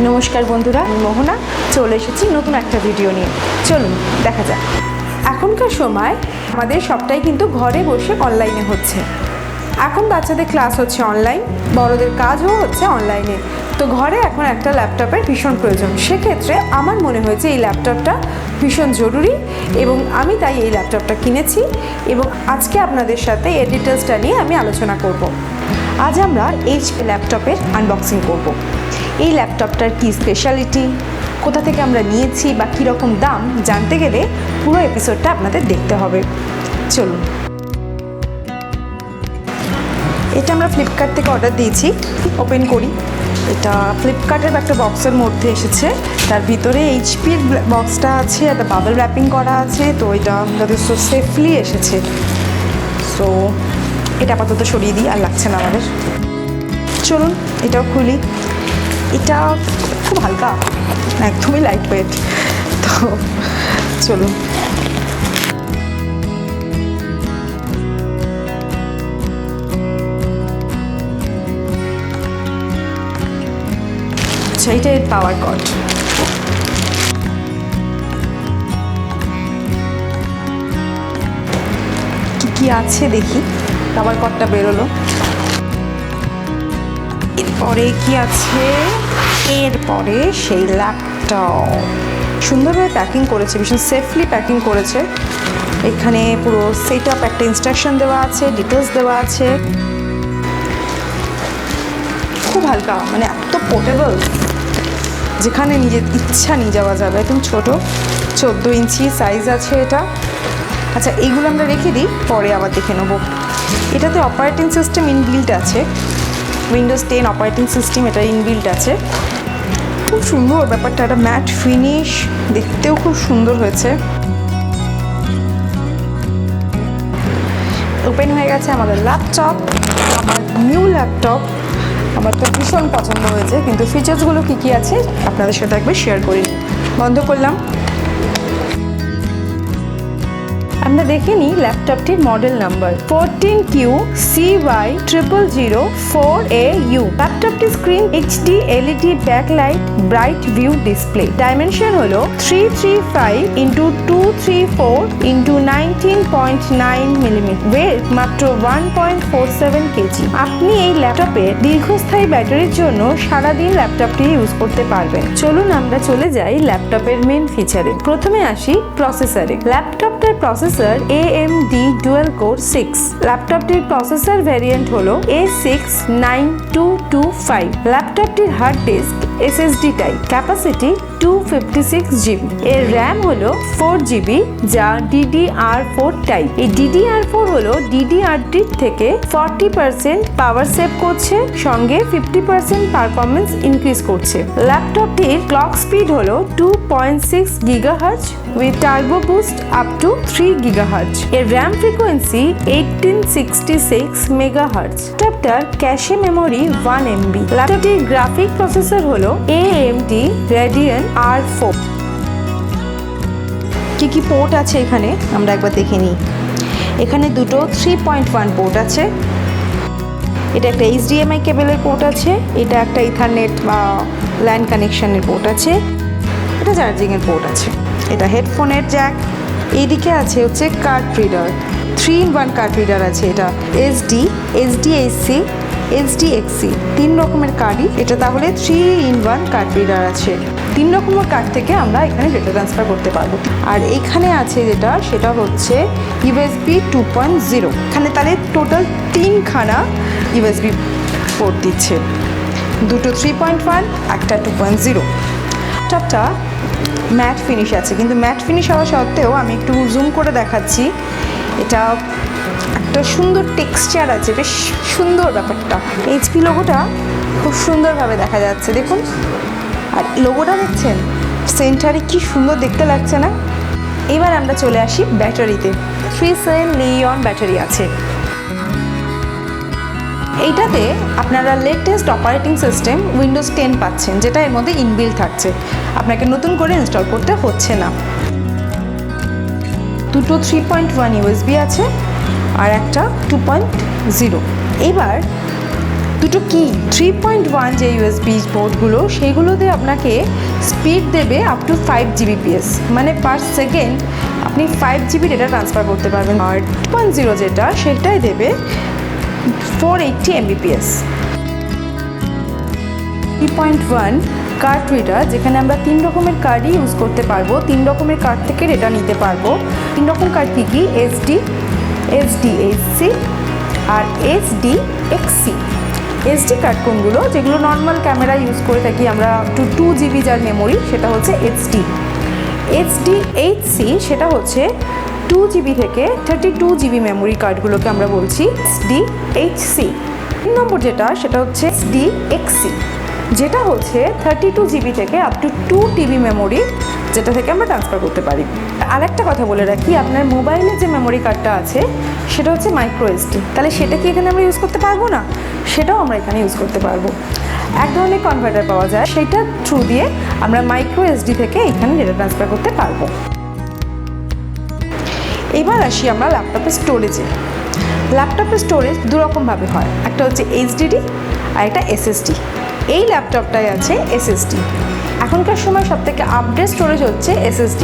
নমস্কার বন্ধুরা, আমি মোহনা চলে এসেছি নতুন একটা ভিডিও নিয়ে। চলুন দেখা যাক। এখনকার সময় আমাদের সবটাই কিন্তু ঘরে বসে অনলাইনে হচ্ছে। এখন বাচ্চাদের ক্লাস হচ্ছে অনলাইন, বড়দের কাজও হচ্ছে অনলাইনে। তো ঘরে এখন একটা ল্যাপটপের ভীষণ প্রয়োজন। সেক্ষেত্রে আমার মনে হয়েছে এই ল্যাপটপটা ভীষণ জরুরি এবং আমি তাই এই ল্যাপটপটা কিনেছি এবং আজকে আপনাদের সাথে এর ডিটেলসটা নিয়ে আমি আলোচনা করব। আজ আমরা এইচপি ল্যাপটপের আনবক্সিং করব। এই ল্যাপটপটার কী স্পেশালিটি, কোথা থেকে আমরা নিয়েছি বা কীরকম দাম জানতে গেলে পুরো এপিসোডটা আপনাদের দেখতে হবে। চলুন। এটা আমরা ফ্লিপকার্ট থেকে অর্ডার দিয়েছি। ওপেন করি। এটা ফ্লিপকার্টের একটা বক্সের মধ্যে এসেছে। তার ভিতরে এইচপির বক্সটা আছে, একটা বাবল র্যাপিং করা আছে। তো এটা যথেষ্ট সেফলি এসেছে। সো এটা আপাতত সরিয়ে দিই, আর লাগছে না আমাদের। চলুন এটাও খুলি। এটা খুব হালকা, একদমই লাইট ওয়েট। তো চলুন। আচ্ছা, এটা এর পাওয়ার কর্ড। কি আছে দেখি। পাওয়ার কর্ডটা বেরোলো। এরপরে কি আছে? এরপরে সেই ল্যাপটপ সুন্দরভাবে প্যাকিং করেছে, ভীষণ সেফলি প্যাকিং করেছে। এখানে পুরো সেট আপ একটা ইনস্ট্রাকশন দেওয়া আছে, ডিটেলস দেওয়া আছে। খুব হালকা, মানে এত পোর্টেবল, যেখানে নিজের ইচ্ছা নিয়ে যাওয়া যাবে। একদম ছোট, 14 ইঞ্চি সাইজ আছে এটা। আচ্ছা, এইগুলো আমরা রেখে দিই, পরে আবার দেখে নেবো। এটাতে অপারেটিং সিস্টেম ইনবিল্ট আছে, উইন্ডোজ 10 অপারেটিং সিস্টেম এটা ইনবিল্ট আছে। খুব সুন্দর ব্যাপারটা, একটা ম্যাট ফিনিশ, দেখতেও খুব সুন্দর হয়েছে। ওপেন হয়ে গেছে আমাদের ল্যাপটপ। আমার নিউ ল্যাপটপ, আমার তো ভীষণ পছন্দ হয়েছে, কিন্তু ফিচার্সগুলো কী কী আছে আপনাদের সাথে একবার শেয়ার করি। বন্ধ করলাম। আমরা দেখে নিই ল্যাপটপটির মডেল নাম্বার 14QCY0004AU। ল্যাপটপটির screen HD LED backlight bright view display. Dimension হলো 335x234x19.9 মিলিমিটার। ওয়েট মাত্র 1.47 কেজি। আপনি এই ল্যাপটপে দীর্ঘস্থায়ী ব্যাটারির জন্য সারাদিন ল্যাপটপটি ইউজ করতে পারবেন। চলুন আমরা চলে যাই ল্যাপটপের মেন ফিচারে। প্রথমে আসি প্রসেসরে। ল্যাপটপটার প্রসেসর AMD ডুয়াল কোর 6। ল্যাপটপটির প্রসেসর ভ্যারিয়েন্ট হলো A69225। ল্যাপটপটির hard disk SSD type, capacity 256GB। এর র্যাম হলো 4GB, যা DDR4 টাইপ। এই DDR4 হলো DDR3 থেকে 40% পাওয়ার সেভ করছে, সঙ্গে 50% পারফরমেন্স ইনক্রিজ করছে। ল্যাপটপটির ক্লক স্পিড হলো 2.6 GHz with turbo boost up to 3 GHz। এর র্যাম ফ্রিকোয়েন্সি 1866 MHz। ল্যাপটপটার ক্যাশে মেমোরি 1 MB। ল্যাপটপটির গ্রাফিক প্রসেসর হলো AMD Radeon R4। কি পোর্ট আছে এখানে আমরা একবার দেখে নিই। এখানে দুটো 3.1 পোর্ট আছে। এটা একটা HDMI কেবলের পোর্ট আছে। এটা একটা ইথারনেট বা ল্যান কানেকশনের পোর্ট আছে। এটা চার্জিংয়ের পোর্ট আছে। এটা হেডফোনের জ্যাক। এইদিকে আছে হচ্ছে card reader, 3-in-1 card reader আছে। এটা SD, SDAC, SDXC 3 রকমের কার্ডই এটা, তাহলে 3-in-1 কার্ড রিডার আছে। 3 রকমের কার্ড থেকে আমরা এখানে ডেটা ট্রান্সফার করতে পারবো। আর এখানে আছে যেটা, সেটা হচ্ছে USB 2.0। এখানে তাহলে টোটাল 3খানা USB পোর্ট দিচ্ছে, দুটো 3.1, একটা 2.0। ল্যাপটপটা ম্যাট ফিনিশ আছে, কিন্তু ম্যাট ফিনিশ হওয়া সত্ত্বেও আমি একটু জুম করে দেখাচ্ছি। এটা একটা সুন্দর টেক্সচার আছে, বেশ সুন্দর ব্যাপারটা। এইচপি লোগোটা খুব সুন্দরভাবে দেখা যাচ্ছে, দেখুন। আর লোগোটা দেখছেন সেন্টারে, কি সুন্দর দেখতে লাগছে না? এবার আমরা চলে আসি ব্যাটারিতে। 3 সেল লিথিয়াম ব্যাটারি আছে। এইটাতে আপনারা লেটেস্ট অপারেটিং সিস্টেম উইন্ডোজ 10 পাচ্ছেন, যেটা এর মধ্যে ইনবিল্ট থাকছে, আপনাকে নতুন করে ইনস্টল করতে হচ্ছে না। দুটো 3.1 USB আছে আর একটা 2.0। এবার দুটো কি 3.1 যে ইউএসবি পোর্টগুলো সেইগুলোতে আপনাকে স্পিড দেবে আপ টু 5 Gbps, মানে পার সেকেন্ড আপনি 5 GB ডেটা ট্রান্সফার করতে পারবেন। আর 2.0 যেটা সেটাই দেবে 480 Mbps। 3.1 কার্ড রিডার, যেখানে আমরা 3 রকমের কার্ডই ইউজ করতে পারবো, 3 রকমের কার্ড থেকে ডেটা নিতে পারবো। 3 রকম কার্ড কী কী? SD, SDHC আর SDXC। SD কার্ড কোনগুলো? যেগুলো নর্মাল ক্যামেরা ইউজ করে থাকি আমরা, 2 GB যার মেমোরি, সেটা হচ্ছে SD। SDHC সেটা হচ্ছে 2 GB থেকে 32 GB মেমোরি কার্ডগুলোকে আমরা বলছি SDHC। 3 নম্বর যেটা সেটা হচ্ছে SDXC, যেটা হচ্ছে 32 GB থেকে আপ টু 2 TB মেমোরি, যেটা থেকে আমরা ট্রান্সফার করতে পারি। আরেকটা কথা বলে রাখি, আপনার মোবাইলে যে মেমোরি কার্ডটা আছে সেটা হচ্ছে মাইক্রো SD, তাহলে সেটা কি এখানে আমরা ইউজ করতে পারবো না? সেটাও আমরা এখানে ইউজ করতে পারবো। এক ধরনের কনভার্টার পাওয়া যায়, সেটা থ্রু দিয়ে আমরা মাইক্রো SD থেকে এখানে ডেটা ট্রান্সফার করতে পারবো। এবার আসি আমরা ল্যাপটপের স্টোরেজে। ল্যাপটপের স্টোরেজ দুরকমভাবে হয়, একটা হচ্ছে HDD আর একটা SSD। এই ল্যাপটপটায় আছে SSD। এখনকার সময় সবথেকে আপডেট স্টোরেজ হচ্ছে SSD।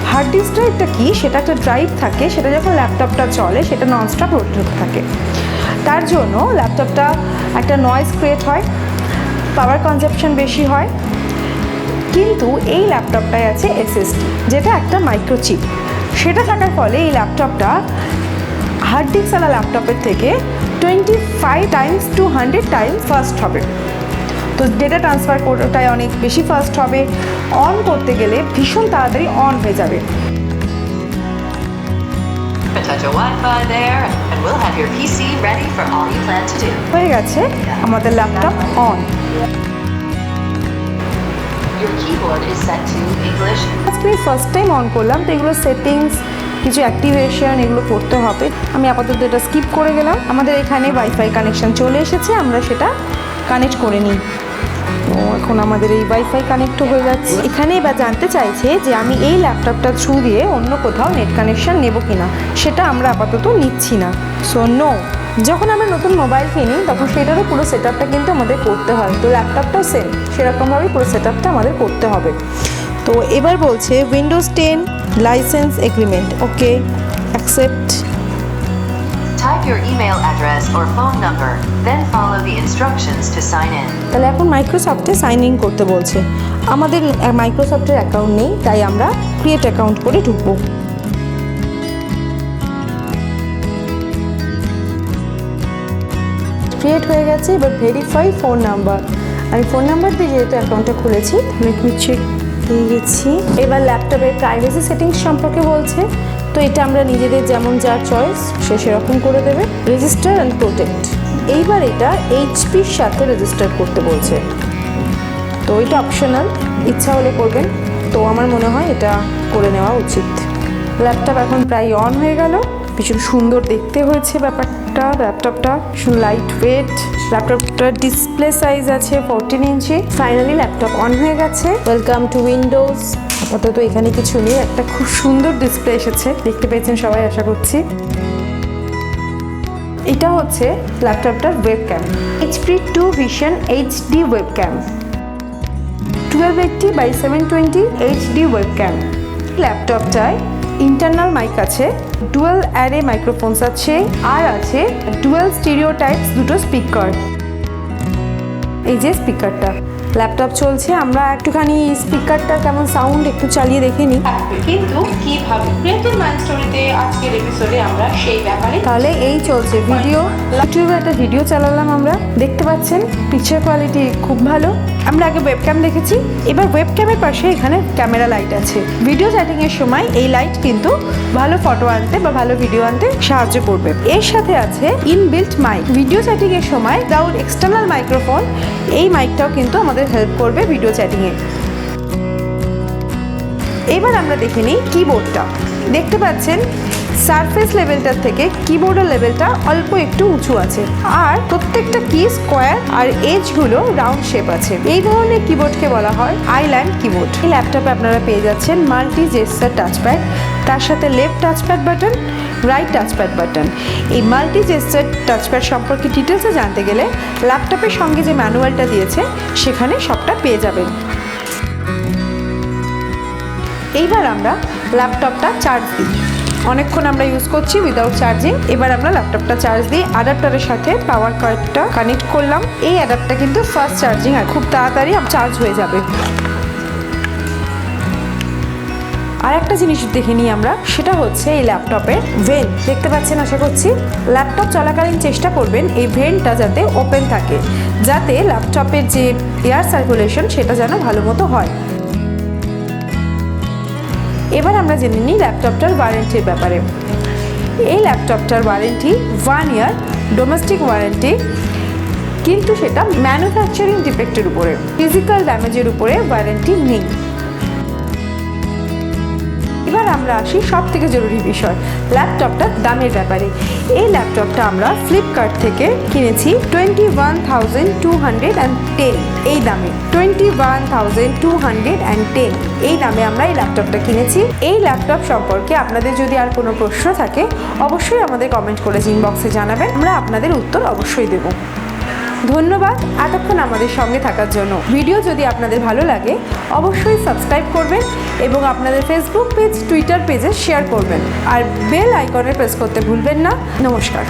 হার্ড ডিস্ক ড্রাইভটা কি? সেটা একটা ড্রাইভ থাকে, সেটা যখন ল্যাপটপটা চলে সেটা ননস্টপ রোটেট হতে থাকে। তার জন্য ল্যাপটপটা একটা নয়েজ ক্রিয়েট হয়, পাওয়ার কনজাম্পশন বেশি হয়। কিন্তু এই ল্যাপটপটায় আছে SSD, যেটা একটা মাইক্রোচিপ। সেটা থাকার ফলে এই ল্যাপটপটা হার্ড ডিস্কওয়ালা ল্যাপটপের থেকে 25 টাইমস টু 100 টাইমস ফাস্ট হবে। তো ডেটা ট্রান্সফার করাটাই অনেক বেশি ফাস্ট হবে, অন করতে গেলে ভীষণ তাড়াতাড়ি অন হয়ে যাবে। হয়ে গেছে আমাদের ল্যাপটপ অন। আজকে ফার্স্ট টাইম অন করলাম, তো এগুলো সেটিংস, কিছু অ্যাক্টিভেশন, এগুলো করতে হবে। আমি আপাতত এটা স্কিপ করে গেলাম। আমাদের এখানে ওয়াইফাই কানেকশন চলে এসেছে, আমরা সেটা কানেক্ট করে নিই। তো এখন আমাদের এই ওয়াইফাই কানেক্ট হয়ে যাচ্ছে। এখানে এবার জানতে চাইছে যে আমি এই ল্যাপটপটা থ্রু দিয়ে অন্য কোথাও নেট কানেকশন নেব কিনা, সেটা আমরা আপাতত নিচ্ছি না। So no. যখন আমরা নতুন মোবাইল কিনি তখন সেটারও পুরো সেট আপটা কিন্তু আমাদের করতে হয়, তো ল্যাপটপটাও সেম সেরকমভাবেই পুরো সেট আপটা আমাদের করতে হবে। তো এবার বলছে Windows 10 licence agreement, okay accept. Type your email address or phone number, then follow the instructions to sign in. তাহলে এখন মাইক্রোসফটে সাইন ইন করতে বলছে। আমাদের মাইক্রোসফটের অ্যাকাউন্ট নেই, তাই আমরা ক্রিয়েট অ্যাকাউন্ট করে ঢুকবো। ক্রিয়েট হয়ে গেছে, এবার ভেরিফাই ফোন নাম্বার। আমি ফোন নাম্বার দিয়ে যেহেতু অ্যাকাউন্টটা খুলেছি, লেট মি চেক, পেয়ে গেছি। এবার ল্যাপটপের প্রাইভেসি সেটিংস সম্পর্কে বলছে, তো এটা আমরা নিজেদের যেমন যার চয়েস সে সেরকম করে দেবে। রেজিস্টার অ্যান্ড প্রোটেক্ট, এইবার এটা HPর সাথে রেজিস্টার করতে বলছে, তো এটা অপশনাল, ইচ্ছা হলে করবেন। তো আমার মনে হয় এটা করে নেওয়া উচিত। ল্যাপটপ এখন প্রায় অন হয়ে গেল, ভীষণ সুন্দর দেখতে হয়েছে ব্যাপারটা। ল্যাপটপটা ভীষণ লাইট ওয়েট, ল্যাপটপটার ডিসপ্লে সাইজ আছে 14 ইঞ্চি। ফাইনালি ল্যাপটপ অন হয়ে গেছে। Welcome to Windows. আপাতত এখানে কিছু নেই, একটা খুব সুন্দর ডিসপ্লে এসেছে, দেখতে পেয়েছেন সবাই আশা করছি। এটা হচ্ছে ল্যাপটপটার webcam, HP 2 Vision HD webcam, 1280x720 HD webcam. ল্যাপটপটায় ইন্টারনাল মাইক আছে, ডুয়াল অ্যারে মাইক্রোফোনস আছে, আর আছে ডুয়াল স্টিরিও টাইপস দুটো স্পিকার। এই যে স্পিকারটা, ল্যাপটপ চলছে, আমরা একটুখানি স্পিকারটা কেমন সাউন্ড একটু চালিয়ে দেখে নিই। কিন্তু কিভাবে ক্রিয়েটিভ মাইন্ড স্টোরিতে আজকের এপিসোডে আমরা সেই ব্যাপারে। তাহলে এই চলছে ভিডিও, ইউটিউবে একটা ভিডিও চালালাম আমরা, দেখতে পাচ্ছেন পিকচার কোয়ালিটি খুব ভালো। আমরা আগে ওয়েবক্যাম দেখেছি, এবার ওয়েবক্যামের পাশে এখানে ক্যামেরা লাইট আছে। ভিডিও সেটিং এর সময় এই লাইট কিন্তু ভালো ফটো আনতে বা ভালো ভিডিও আনতে সাহায্য করবে। এর সাথে আছে ইনবিল্ট মাইক, ভিডিও সেটিং এর সময় উইদাউট এক্সটার্নাল মাইক্রোফোন এই মাইকটাও কিন্তু আমাদের হেল্প করবে ভিডিও চ্যাটিং এ। এবার আমরা দেখে নিই কিবোর্ডটা। দেখতে পাচ্ছেন সারফেস লেভেলটার থেকে কিবোর্ডের লেভেলটা অল্প একটু উঁচু আছে, আর প্রত্যেকটা কি স্কোয়ার আর এজগুলো রাউন্ড শেপ আছে। এই ধরনের কিবোর্ডকে বলা হয় আইল্যান্ড কিবোর্ড। এই ল্যাপটপে আপনারা পেয়ে যাচ্ছেন মাল্টি জেস্টার টাচপ্যাড, তার সাথে left touchpad button, right touchpad button. এই মাল্টি জেস্টার টাচপ্যাড সম্পর্কে ডিটেলসে জানতে গেলে ল্যাপটপের সঙ্গে যে ম্যানুয়ালটা দিয়েছে সেখানে সবটা পেয়ে যাবেন। এইবার আমরা ল্যাপটপটা চার্জ দিই। অনেকক্ষণ আমরা ইউজ করছি উইদাউট চার্জিং। এবার আমরা ল্যাপটপটা চার্জ দিই। অ্যাডাপ্টারের সাথে পাওয়ার কয়েকটা কানেক্ট করলাম। এই অ্যাডাপ্টার কিন্তু ফাস্ট চার্জিং, আর খুব তাড়াতাড়ি চার্জ হয়ে যাবে। আর একটা জিনিস দেখে নিই আমরা, সেটা হচ্ছে এই ল্যাপটপের ভেন্ট। দেখতে পাচ্ছেন আশা করছি। ল্যাপটপ চলাকালীন চেষ্টা করবেন এই ভেন্টটা যাতে ওপেন থাকে, যাতে ল্যাপটপের যে এয়ার সার্কুলেশন সেটা যেন ভালো মতো হয়। এবার আমরা জেনে নিই ল্যাপটপটার ওয়ারেন্টির ব্যাপারে। এই ল্যাপটপটার ওয়ারেন্টি 1 ইয়ার ডোমেস্টিক ওয়ারেন্টি, কিন্তু সেটা ম্যানুফ্যাকচারিং ডিফেক্টের উপরে, ফিজিক্যাল ড্যামেজের উপরে ওয়ারেন্টি নেই। এবার আমরা আসি সব থেকে জরুরি বিষয়, ল্যাপটপটার দামের ব্যাপারে। এই ল্যাপটপটা আমরা ফ্লিপকার্ট থেকে কিনেছি 21,210 এই দামে। 21,210 এই দামে আমরা এই ল্যাপটপটা কিনেছি। এই ল্যাপটপ সম্পর্কে আপনাদের যদি আর কোনো প্রশ্ন থাকে অবশ্যই আমাদের কমেন্ট করে ইনবক্সে জানাবেন, আমরা আপনাদের উত্তর অবশ্যই দেব। ধন্যবাদ এতক্ষণ আমাদের সঙ্গে থাকার জন্য। ভিডিও যদি আপনাদের ভালো লাগে অবশ্যই সাবস্ক্রাইব করবেন এবং আপনাদের ফেসবুক পেজ, টুইটার পেজে শেয়ার করবেন, আর বেল আইকনে প্রেস করতে ভুলবেন না। নমস্কার।